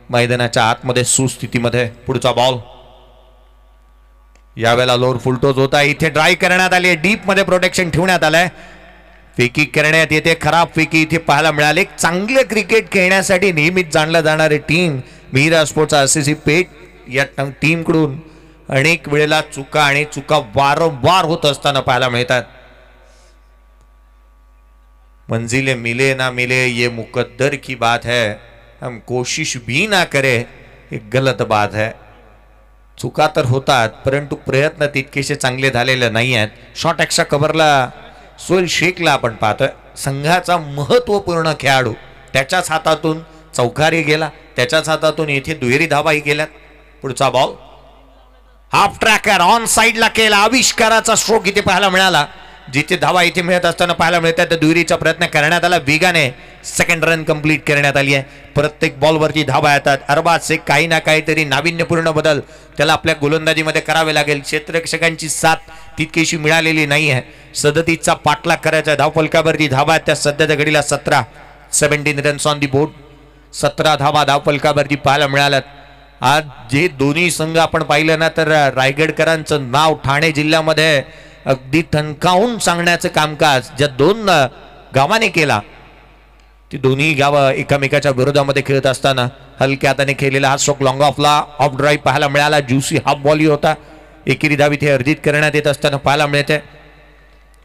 मैदानाच्या आतमध्ये सुस्थितीमध्ये. पुढचा बॉल यावेळेला लोअर फुलटोज होता. इथे ड्राईव्ह करण्यात आली. डीप मध्ये प्रोटेक्शन ठेवण्यात आलंय. फेकी करण्यात येते. खराब फेकी इथे पाहायला मिळाले. चांगले क्रिकेट खेळण्यासाठी नेहमीच जाणलं जाणारे टीम मिहिरा स्पोर्ट्स RCC पेठ या टीम कडून अनेक वेळेला चुका आणि चुका वारंवार होत असताना पाहायला मिळतात. मंजिलें मिले ना मिले ये मुकद्दर की बात है, हम कोशिश भी ना करे ये गलत बात है. चुका तर होतात परंतु प्रयत्न तितकेसे चांगले झालेले नाही आहेत. शॉर्ट एक्स्ट्रा कव्हरला सोहेल शेखला आपण पाहतोय. संघाचा महत्वपूर्ण खेळाडू, त्याच्याच हातातून चौकारी गेला, त्याच्याच हातातून येथे दुहेरी धावाही गेल्यात. पुढचा बॉल हाफ ट्रॅकर ऑन साइडला केला. आविष्काराचा स्ट्रोक इथे पाहायला मिळाला. जिथे धावा इथे मिळत असताना पाहायला मिळतात त्या दुहेरीचा प्रयत्न करण्यात आला. वेगाने सेकंड रन कंप्लीट करण्यात आली आहे. प्रत्येक बॉलवरती धावा येतात. अरबाज शेख काही ना काहीतरी नाविन्यपूर्ण बदल त्याला आपल्या गोलंदाजीमध्ये करावे लागेल. क्षेत्ररक्षकांची साथ तितकीशी मिळालेली नाही आहे. सदतीचा पाठलाग करायचा. धावफलकावरती धावा त्या सध्याच्या घडीला 17 रन्स ऑन दी बोर्ड. 17 धावा धावफलकावरती पाहायला मिळाल्यात. आज जे दोन्ही संघ आपण पाहिलं ना तर रायगडकरांचं नाव ठाणे जिल्ह्यामध्ये अगदी ठणकावून सांगण्याचं कामकाज ज्या 2 गावाने केला, ती दोन्ही गावं एकमेकाच्या विरोधामध्ये खेळत असताना हलक्या हाताने खेळलेला हा स्ट्रोक लॉंग ऑफला ऑफ ड्राईव्ह पाहायला मिळाला. ज्युसी हाफ बॉली होता. एकेरी धाव इथे अर्जित करण्यात येत असताना पाहायला मिळते.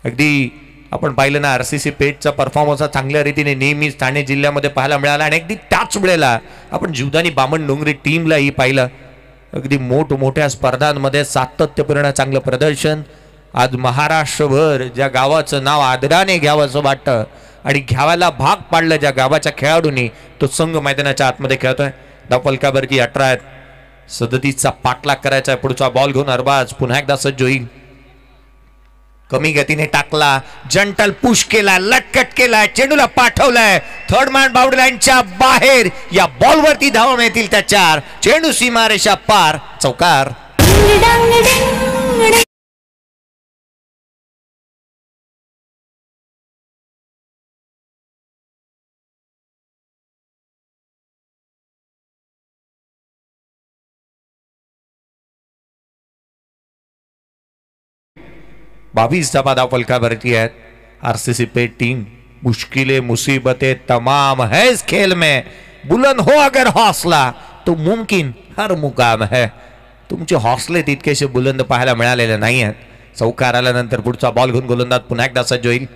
अगदी आपण पाहिलं ना RCC पेठचा परफॉर्मन्स चांगल्या रीतीने नेहमीच ठाणे जिल्ह्यामध्ये पाहायला मिळाला आणि अगदी त्याच वेळेला आपण जीवदानी बामणडोंगरी टीमलाही पाहिलं. अगदी मोठमोठ्या स्पर्धांमध्ये सातत्यपूर्ण चांगलं प्रदर्शन आज महाराष्ट्रभर ज्या गावाचं नाव आदराने घ्यावंसं वाटतं आणि घ्यावायला भाग पाडलं ज्या गावाच्या खेळाडूंनी, तो संघ मैदानाच्या आतमध्ये खेळतोय. धावफलकावरती 18 आहेत. 37चा पाठलाग करायचा आहे. पुढचा बॉल घेऊन अरबाज पुन्हा एकदा सज्ज होईल. कमी गतीने टाकला, जंटल पुश केला, लटकट केला, चेंडूला पाठवलाय थर्ड मॅन बाउंड्री लाईनच्या बाहेर. या बॉलवरती धावा मिळतील त्या 4. चेंडू सीमारेषा पार, चौकार. बावीस धावा धावफलकावरती आहेत. आरसीसी पे टीम. मुश्किलें मुसीबतें तमाम है इस खेल में, बुलंद हो अगर हौसला तो मुमकिन हर मुकाम है. तुमचे हौसले तितकेसे बुलंद पाहायला मिळालेले नाही आहेत. चौकार आल्यानंतर पुढचा बॉल घेऊन गोलंदाज पुन्हा एकदा सज्ज होईल.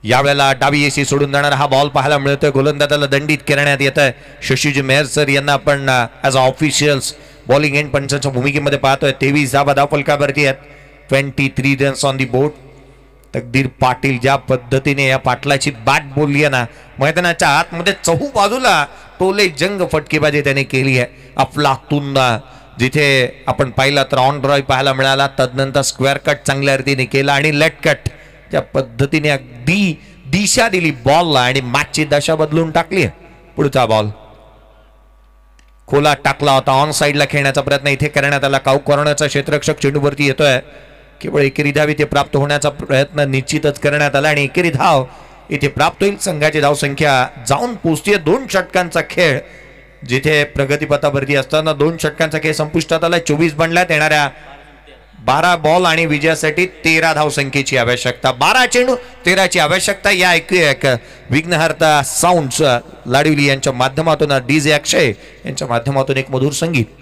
यावेळेला डावी एसी सोडून जाणारा हा बॉल पाहायला मिळतोय. गोलंदाजाला दंडित करण्यात येत आहे. शशीजी मेहर सर यांना आपण as a officials bowling end पंचांच्या भूमिकेमध्ये पाहतोय. 23 धावा धावफलकावरती आहेत. 23 रन्स ऑन दी बोर्ड. तकदीर पाटील ज्या पद्धतीने या पाटलाची बॅट बोलली आहे ना, मैदानाच्या आतमध्ये चहू बाजूला टोले जंग फटकेबाजी त्याने केली आहे. अफलातून जिथे आपण पाहिला तर ऑन ड्राईव्ह पाहायला मिळाला, तदनंतर स्क्वेअर कट चांगल्या रीतीने केला आणि लेट कट ज्या पद्धतीने अगदी दिशा दिली बॉलला आणि मॅचची दशा बदलून टाकली. पुढचा बॉल खोला टाकला होता. ऑन साईडला खेळण्याचा प्रयत्न इथे करण्यात आला. काऊ कॉर्नरचा क्षेत्ररक्षक चेंडूवरती येतोय. केवळ एकेरी धाव इथे प्राप्त होण्याचा प्रयत्न निश्चितच करण्यात आला आणि एकेरी धाव इथे प्राप्त होईल. संघाची धावसंख्या जाऊन पोहोचते. 2 षटकांचा खेळ जिथे प्रगतीपथावरती असताना 2 षटकांचा खेळ संपुष्टात आला. 24 बनल्यात. येणाऱ्या 12 बॉल आणि विजयासाठी 13 धावसंख्येची आवश्यकता. 12 चेंडू 13ची आवश्यकता. या ऐकूया एक विघ्नहर्ता साऊंड्स लाडविली यांच्या माध्यमातून, डीजे अक्षय यांच्या माध्यमातून एक मधुर संगीत.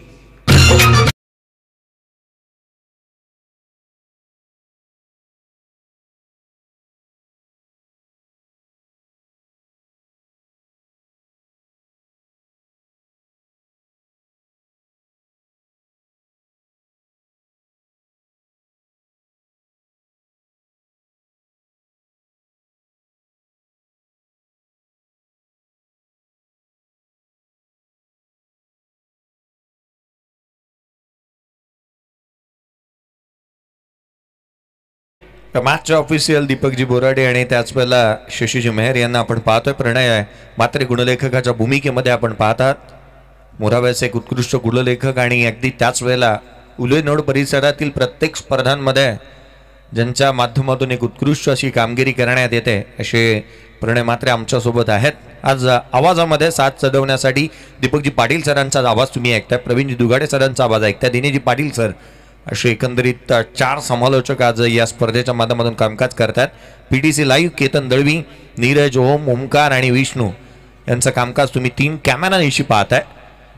मॅचचे ऑफिशियल दीपकजी बोराडे आणि त्याच वेळेला शशीजी मेहर यांना आपण पाहतोय. प्रणय आहे मात्र गुणलेखकाच्या भूमिकेमध्ये आपण पाहतात. मोराव्याचे एक उत्कृष्ट गुणलेखक आणि अगदी त्याच वेळेला उलेनोड परिसरातील प्रत्येक स्पर्धांमध्ये ज्यांच्या माध्यमातून एक उत्कृष्ट अशी कामगिरी करण्यात येते असे प्रणय मात्रे आमच्यासोबत आहेत. आज आवाजामध्ये साथ चढवण्यासाठी दीपकजी पाटील सरांचा आवाज तुम्ही ऐकताय. प्रवीणजी दुगाडे सरांचा आवाज ऐकताय. दिनेशजी पाटील सर असे एकंदरीत 4 समालोचक आज या स्पर्धेच्या माध्यमातून कामकाज करतात. पीटीसी लाईव्ह केतन दळवी, नीरज, ओम, ओमकार आणि विष्णू यांचं कामकाज तुम्ही 3 कॅमेरानिशी पाहताय.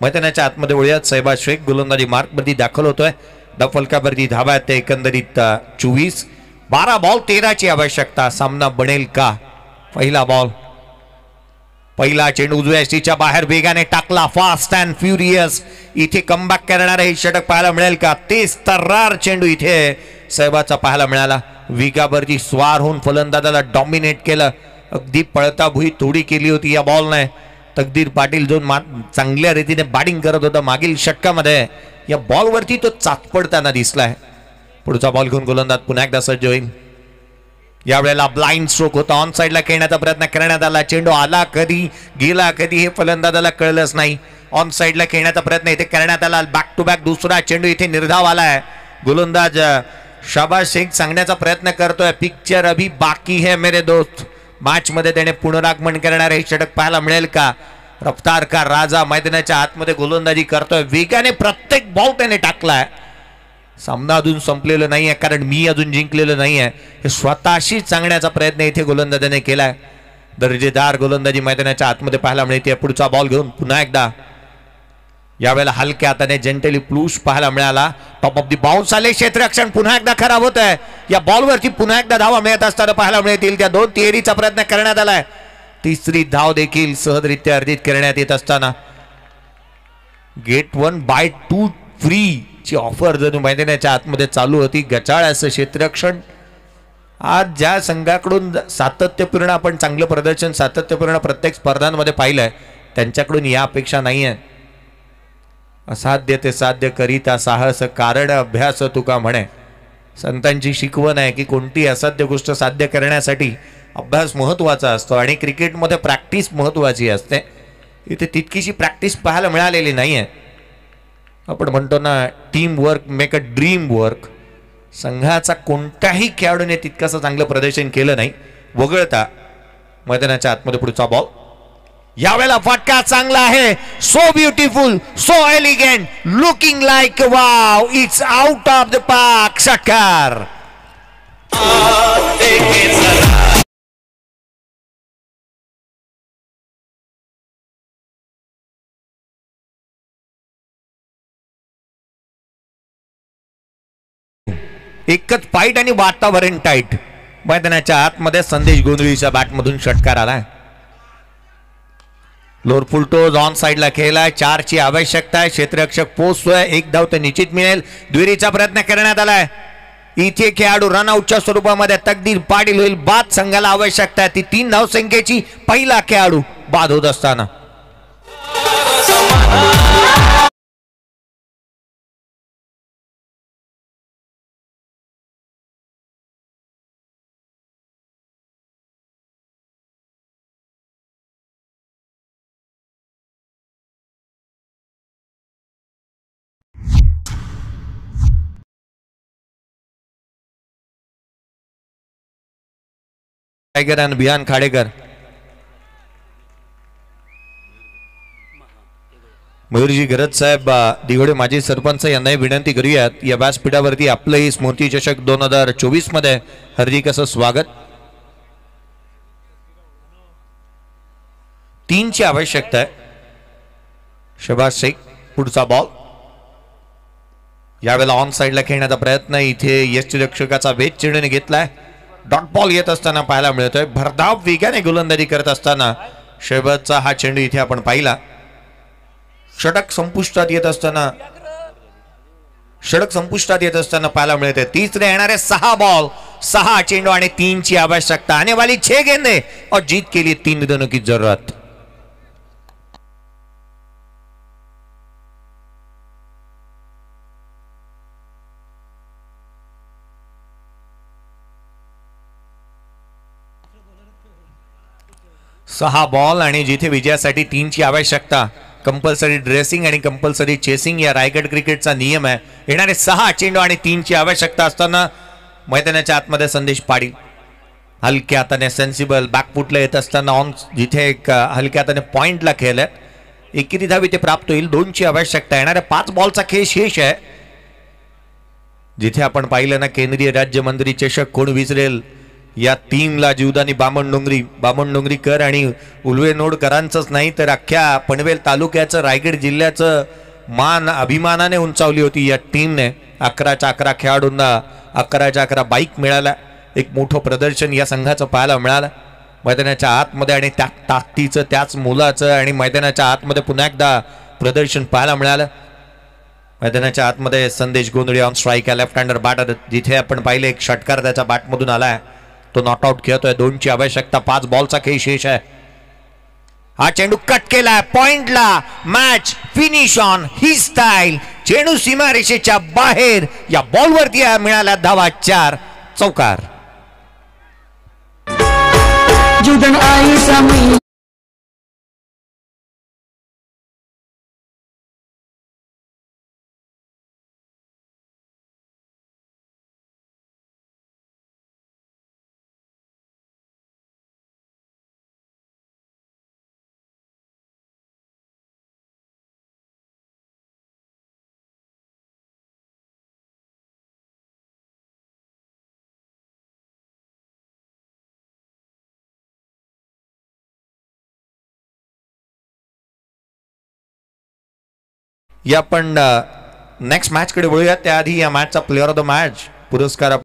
मैदानाच्या आतमध्ये वळूयात. सैबाज शेख गोलंदाजी मार्कवरती दाखल होतोय. धावफलकावरती धावा आहेत ते एकंदरीत 24. 12 बॉल 13ची आवश्यकता. सामना बनेल का? पहिला बॉल. पहिला चेंडू उजव्या एसटीच्या बाहेर वेगाने टाकला. फास्ट अँड फ्युरियस इथे कमबॅक करणारे हे षटक पाहायला मिळेल का? तेच तर्रार चेंडू इथे सहबाजचा पाहायला मिळाला. वेगावरती स्वार होऊन फलंदाजाला डॉमिनेट केलं. अगदी पळता भुई थोडी केली होती या बॉलने. तकदीर पाटील जो चांगल्या रीतीने बॅटिंग करत होता मागील षटकामध्ये, या बॉलवरती तो चाचपडताना दिसलाय. पुढचा बॉल घेऊन गोलंदाज पुन्हा एकदा सज्ज होईल. यावेळेला ब्लाइंड स्ट्रोक होता. ऑन साइडला खेळण्याचा प्रयत्न करण्यात आला. चेंडू आला कधी गेला कधी हे फलंदाजाला कळलंच नाही. ऑन साइडला खेळण्याचा प्रयत्न इथे करण्यात आला. बॅक टू बॅक दुसरा चेंडू इथे निर्धाव आलाय. गोलंदाज शाबाज शेख सांगण्याचा प्रयत्न करतोय, पिक्चर अभी बाकी है मेरे दोस्त. मॅच मध्ये त्याने पुनरागमन करणारे हे षटक पाहायला मिळेल का? रफ्तार का राजा मैदानाच्या आतमध्ये गोलंदाजी करतोय. वेगाने प्रत्येक बॉल त्याने टाकलाय. सामना अजून संपलेला नाहीये कारण मी अजून जिंकलेलं नाहीये हे स्वतःशी सांगण्याचा प्रयत्न इथे गोलंदाजाने केलाय. दर्जेदार गोलंदाजी मैदानाच्या आतमध्ये पाहायला मिळते. पुढचा बॉल घेऊन पुन्हा एकदा यावेळेला हलक्या हाताने जेंटली प्लूश पाहायला मिळाला. टॉप ऑफ दी बाउन्स आले. क्षेत्ररक्षण पुन्हा एकदा खराब होत आहे. या बॉलवरती पुन्हा एकदा धावा मिळत असताना पाहायला मिळतील. त्या 2 तिहेरीचा प्रयत्न करण्यात आलाय. तिसरी धाव देखील सहजरित्या अर्जित करण्यात येत असताना गेट 1 बाय 2 फ्री ची ऑफर जणू मैदानाच्या आतमध्ये चालू होती. गचाळ असं क्षेत्ररक्षण. आज ज्या संघाकडून सातत्यपूर्ण आपण चांगलं प्रदर्शन सातत्यपूर्ण प्रत्येक स्पर्धांमध्ये पाहिलंय त्यांच्याकडून या अपेक्षा नाही आहे. असाध्य ते साध्य करीता साहस कारण अभ्यास तुका म्हणे. संतांची शिकवण आहे की कोणती असाध्य गोष्ट साध्य करण्यासाठी अभ्यास महत्त्वाचा असतो आणि क्रिकेटमध्ये प्रॅक्टिस महत्त्वाची असते. इथे तितकीशी प्रॅक्टिस पाहायला मिळालेली नाही आहे. आपण म्हणतो ना team work make a dream work. संघाचा कोणत्याही खेळाडूने तितकंसं चांगलं प्रदर्शन केलं नाही. वगळता मैदानाच्या आतमध्ये पुढचा बॉल. यावेळेला फटका चांगला आहे. So beautiful, so elegant, looking like wow, it's out of the park. षटकार. एकच फाईट आणि वातावरण टाईट. मैदानाच्या आतमध्ये संदेश गोंधळीच्या बॅटमधून षटकार आलाय. लोअर फुल टोज ऑन साइडला खेळलाय. 4 ची आवश्यकता आहे. क्षेत्ररक्षक पोहोचतोय. एक धाव तर निश्चित मिळेल. दुहेरीचा प्रयत्न करण्यात आलाय. इथे खेळाडू रनआउटच्या स्वरूपामध्ये तकदीर पाटील होईल. बाद संघाला आवश्यकता आहे ती 3 धावसंख्येची. पहिला खेळाडू बाद होत असताना टायगर आणि बिहान खाडेकर. मयूरजी गरज साहेब दिघोडे माजी सरपंच यांनाही विनंती करूयात या व्यासपीठावरती आपलंही स्मृती चषक 2024 मध्ये हार्दिक असं स्वागत. 3 ची आवश्यकता आहे. शहबाज शेख पुढचा बॉल. यावेळेला ऑन साइडला खेळण्याचा प्रयत्न. इथे यष्टीरक्षकाचा वेध चिरडीने घेतलाय. डॉट बॉल येत असताना पाहायला मिळतोय. भरधाव वेगाने गोलंदाजी करत असताना शहबाजचा हा चेंडू इथे आपण पाहिला. षटक संपुष्टात येत असताना पाहायला मिळते. तिसरे येणारे 6 बॉल 6 चेंडू आणि 3 ची आवश्यकता. आने वाली 6 गेंदे और जीत के लिए 3 रनों की जरूरत. सहा बॉल आणि जिथे विजयासाठी 3 ची आवश्यकता. कंपल्सरी ड्रेसिंग आणि कंपल्सरी चेसिंग या रायगड क्रिकेटचा नियम आहे. येणारे 6 चेंडू आणि 3 ची आवश्यकता असताना मैदानाच्या आतमध्ये संदेश पाटील हलक्या हाताने सेन्सिबल बॅकफुटला येत असताना ऑन जिथे एक हलक्या हाताने पॉइंटला खेळलाय. एकेरी धाव इथे प्राप्त होईल. 2 ची आवश्यकता. येणाऱ्या 5 बॉलचा खेळ शेष आहे. जिथे आपण पाहिलं ना केंद्रीय राज्यमंत्री चषक कोण विसरेल या टीमला जीवदानी बामण डोंगरीकर आणि उल्वेनोडकरांचंच नाही तर अख्ख्या पनवेल तालुक्याचं रायगड जिल्ह्याचं मान अभिमानाने उंचावली होती या टीमने. 11च्या 11 खेळाडूंना 11च्या 11 बाईक मिळाल्या. एक मोठं प्रदर्शन या संघाचं पाहायला मिळालं मैदानाच्या आतमध्ये आणि त्या ताकदीचं त्याच मुलाचं आणि मैदानाच्या आतमध्ये पुन्हा एकदा प्रदर्शन पाहायला मिळालं. मैदानाच्या आतमध्ये Sandesh Gondhali on strike left hander batter. जिथे आपण पाहिले एक षटकार त्याच्या बॅटमधून आलाय. तो नॉट आउट खेळतोय. 2 ची आवश्यकता. 5 बॉलचा खेळ शेष आहे. हा चेंडू कट केलाय पॉइंटला. Match finish on he style. चेंडू सीमारेषेच्या बाहेर. या बॉलवरती मिळाल्या धावा 4. चौकार. या आपण नेक्स्ट मॅच कडे वळूया. त्याआधी या मॅचचा प्लेअर ऑफ द मॅच पुरस्कार